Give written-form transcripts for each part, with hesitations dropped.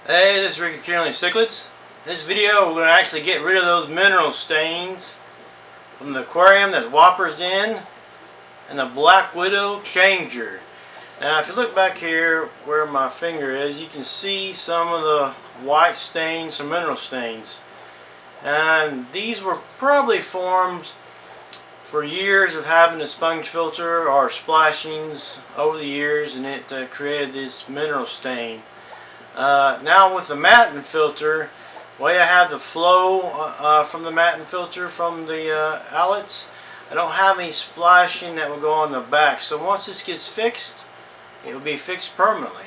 Hey, this is Ricky Curly Cichlids. In this video we're going to actually get rid of those mineral stains from the aquarium that Wopper's in and the Black Widow changer. Now if you look back here where my finger is, you can see some of the white stains, some mineral stains. And these were probably formed for years of having a sponge filter or splashings over the years, and it created this mineral stain. Now with the matin filter, the way I have the flow from the matin filter from the outlets, I don't have any splashing that will go on the back. So once this gets fixed, it will be fixed permanently.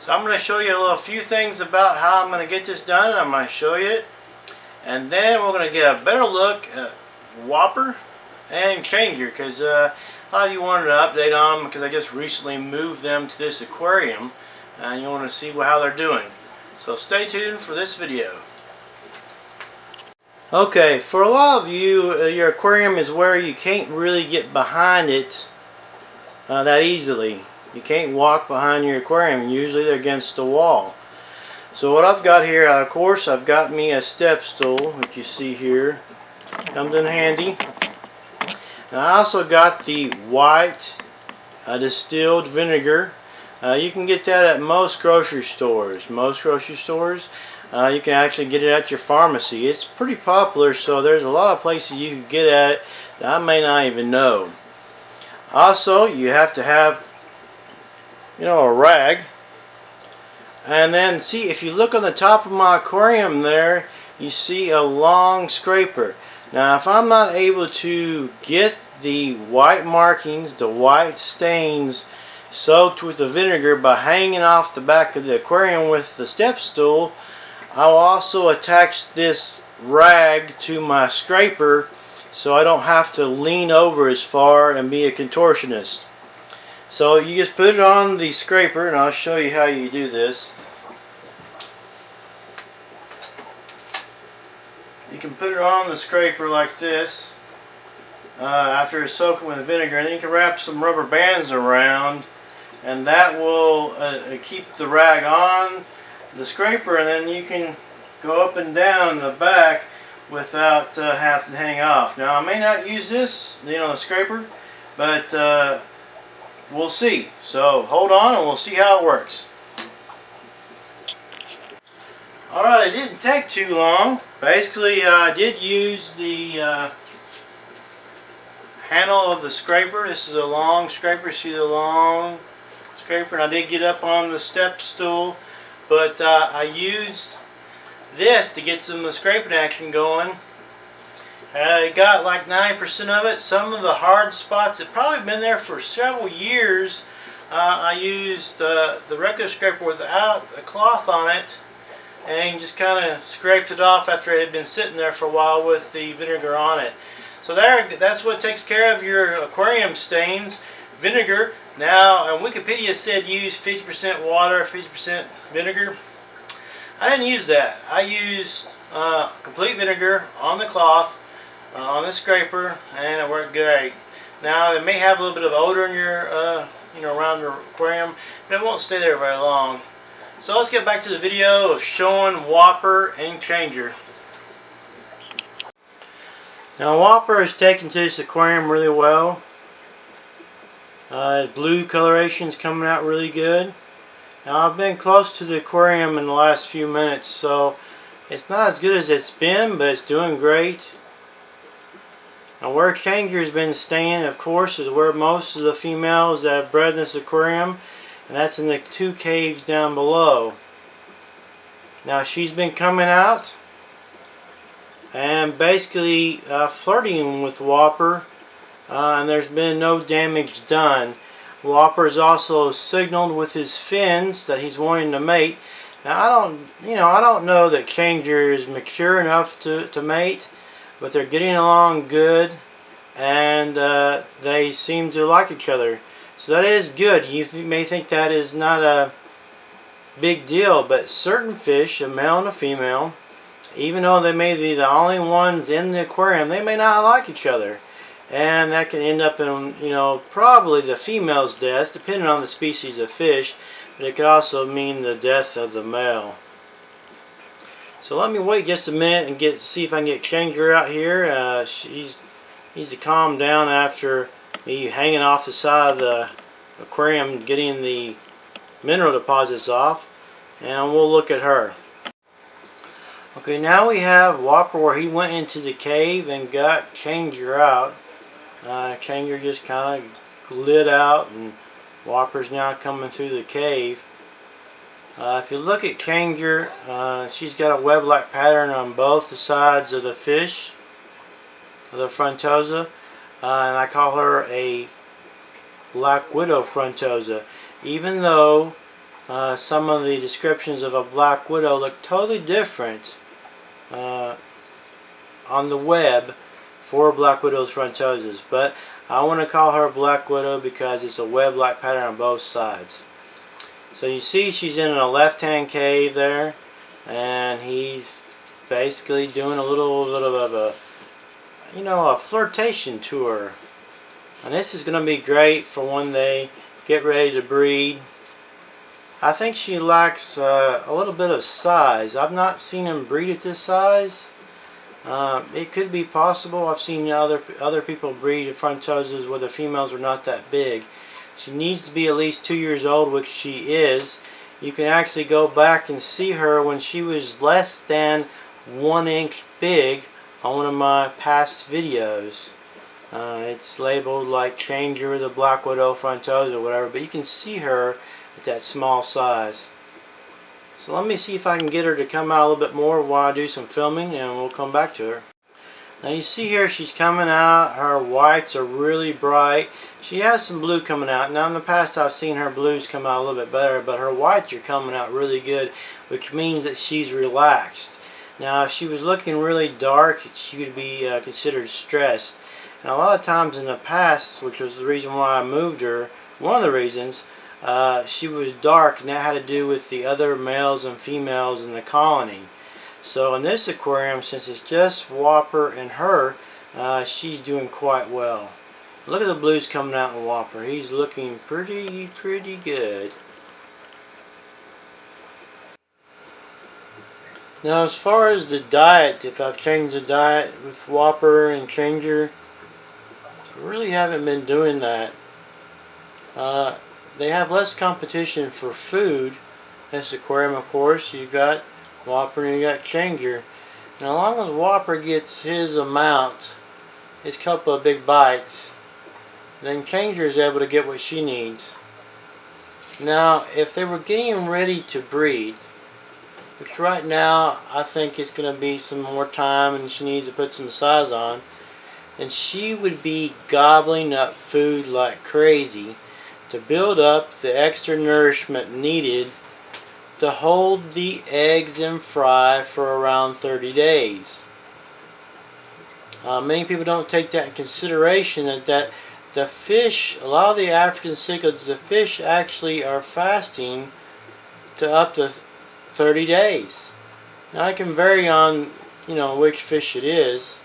So I'm going to show you a few things about how I'm going to get this done. I'm going to show you it, and then we're going to get a better look at Wopper and changer, because a lot of you wanted an update on them because I just recently moved them to this aquarium. And you want to see how they're doing. So stay tuned for this video. Okay, for a lot of you, your aquarium is where you can't really get behind it that easily. You can't walk behind your aquarium. Usually they're against the wall. So what I've got here, of course, I've got me a step stool, which you see here. Comes in handy. And I also got the white distilled vinegar. You can get that at most grocery stores. You can actually get it at your pharmacy. It's pretty popular, so there's a lot of places you can get at it that I may not even know. Also, you have to have, a rag. And then see, if you look on the top of my aquarium there, you see a long scraper. Now, if I'm not able to get the white markings, the white stains soaked with the vinegar by hanging off the back of the aquarium with the step stool, I'll also attach this rag to my scraper so I don't have to lean over as far and be a contortionist. So you just put it on the scraper, and I'll show you how you do this. You can put it on the scraper like this after it's soaking with vinegar, and then you can wrap some rubber bands around, and that will keep the rag on the scraper, and then you can go up and down the back without having to hang off. Now I may not use this, the scraper, but we'll see. So hold on and we'll see how it works. Alright, it didn't take too long. Basically I did use the handle of the scraper. This is a long scraper. See the long scraper, and I did get up on the step stool, but I used this to get some of the scraping action going. I got like 90% of it. Some of the hard spots have probably been there for several years. I used the regular scraper without a cloth on it, and just kind of scraped it off after it had been sitting there for a while with the vinegar on it. So that's what takes care of your aquarium stains, vinegar. Now, Wikipedia said use 50% water, 50% vinegar. I didn't use that. I used complete vinegar on the cloth, on the scraper, and it worked great. Now, it may have a little bit of odor in your, around your aquarium, but it won't stay there very long. So let's get back to the video of showing Wopper and changer. Now, Wopper is taken to this aquarium really well. His blue coloration is coming out really good. Now I've been close to the aquarium in the last few minutes, so it's not as good as it's been, but it's doing great. Now where changer has been staying, of course, is where most of the females that have bred in this aquarium, and that's in the 2 caves down below. Now she's been coming out and basically flirting with Wopper. And there's been no damage done. Wopper has also signaled with his fins that he's wanting to mate. Now I don't know that changer is mature enough to mate, but they're getting along good, and they seem to like each other. So that is good. You may think that is not a big deal, but certain fish, a male and a female, even though they may be the only ones in the aquarium, they may not like each other. and that can end up in, probably the female's death, depending on the species of fish, but it could also mean the death of the male. So let me wait just a minute and see if I can get Changer out here. She needs to calm down after me hanging off the side of the aquarium, getting the mineral deposits off, and we'll look at her. Okay, now we have Wopper where he went into the cave and got Changer out. Changer just kind of glid out, and Wopper's now coming through the cave. If you look at Changer, she's got a web-like pattern on both the sides of the fish, of the Frontosa, and I call her a Black Widow Frontosa, even though some of the descriptions of a Black Widow look totally different on the web for Black Widow's Frontosas, but I want to call her Black Widow because it's a web-like pattern on both sides. So you see she's in a left-hand cave there, and he's basically doing a little bit of a, a flirtation to her. And this is going to be great for when they get ready to breed. I think she lacks a little bit of size. I've not seen him breed at this size. It could be possible. I've seen other people breed Frontosas where the females are not that big. She needs to be at least 2 years old, which she is. You can actually go back and see her when she was less than 1 inch big on one of my past videos. It's labeled like Changer the Black Widow Frontosa or whatever, but you can see her at that small size. So let me see if I can get her to come out a little bit more while I do some filming, and we'll come back to her. Now you see here she's coming out. Her whites are really bright. She has some blue coming out. Now in the past I've seen her blues come out a little bit better, but her whites are coming out really good, which means that she's relaxed. Now if she was looking really dark, she would be considered stressed. And a lot of times in the past, which was the reason why I moved her, one of the reasons, she was dark, and that had to do with the other males and females in the colony. So in this aquarium, since it's just Wopper and her, she's doing quite well. Look at the blues coming out in Wopper. He's looking pretty good. Now as far as the diet, if I've changed the diet with Wopper and Changer, I really haven't been doing that. They have less competition for food. This aquarium, of course, you've got Wopper and you got Changer. And as long as Wopper gets his amount, his couple of big bites, then Changer is able to get what she needs. Now, if they were getting ready to breed, which right now I think it's going to be some more time and she needs to put some size on, and she would be gobbling up food like crazy to build up the extra nourishment needed to hold the eggs and fry for around 30 days. Many people don't take that in consideration, that the fish, a lot of the African cichlids, the fish actually are fasting to up to 30 days. Now it can vary on which fish it is,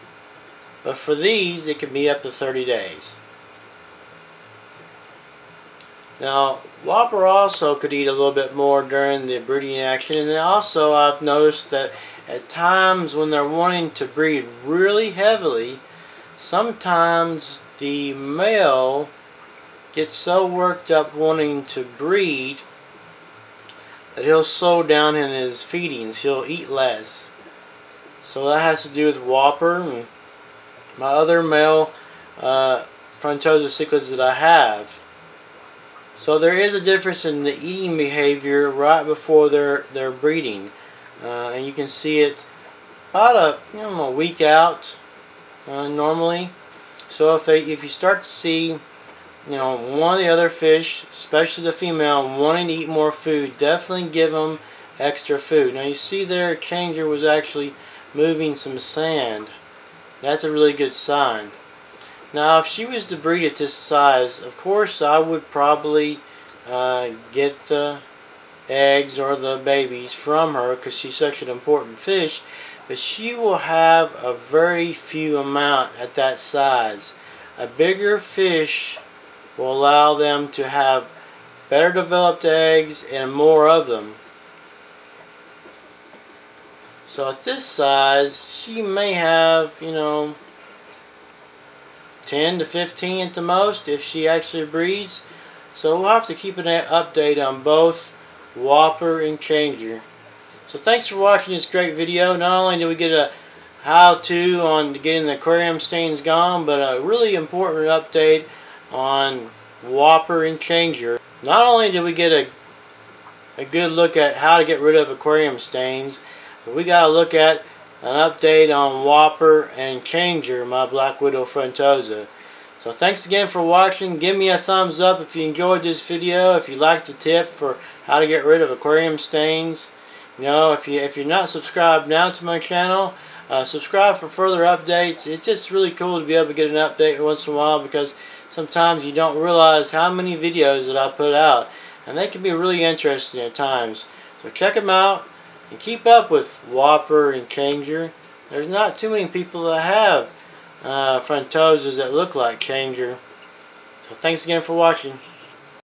but for these it can be up to 30 days. Now Wopper also could eat a little bit more during the breeding action, and then also I've noticed that at times when they're wanting to breed really heavily, sometimes the male gets so worked up wanting to breed that he'll slow down in his feedings. He'll eat less. So that has to do with Wopper and my other male Frontosa cichlids that I have. So there is a difference in the eating behavior right before they're breeding, and you can see it about a week out normally. So if you start to see one of the other fish, especially the female, wanting to eat more food, definitely give them extra food. Now you see there Changer was actually moving some sand. That's a really good sign. Now if she was to breed at this size, of course I would probably get the eggs or the babies from her because she's such an important fish, but she will have a very few amount at that size. a bigger fish will allow them to have better developed eggs and more of them. So at this size, she may have, 10 to 15 at the most if she actually breeds. So we'll have to keep an update on both Wopper and Changer. So thanks for watching this great video. Not only did we get a how-to on getting the aquarium stains gone, but a really important update on Wopper and Changer. Not only did we get a good look at how to get rid of aquarium stains, but we got to look at an update on Wopper and Changer, my Black Widow Frontosa. So thanks again for watching. Give me a thumbs up if you enjoyed this video, if you liked the tip for how to get rid of aquarium stains. If you're not subscribed now to my channel, subscribe for further updates. It's just really cool to be able to get an update once in a while, because sometimes you don't realize how many videos that I put out, and they can be really interesting at times. So check them out and keep up with Wopper and Changer. There's not too many people that have Frontosas that look like Changer. So thanks again for watching.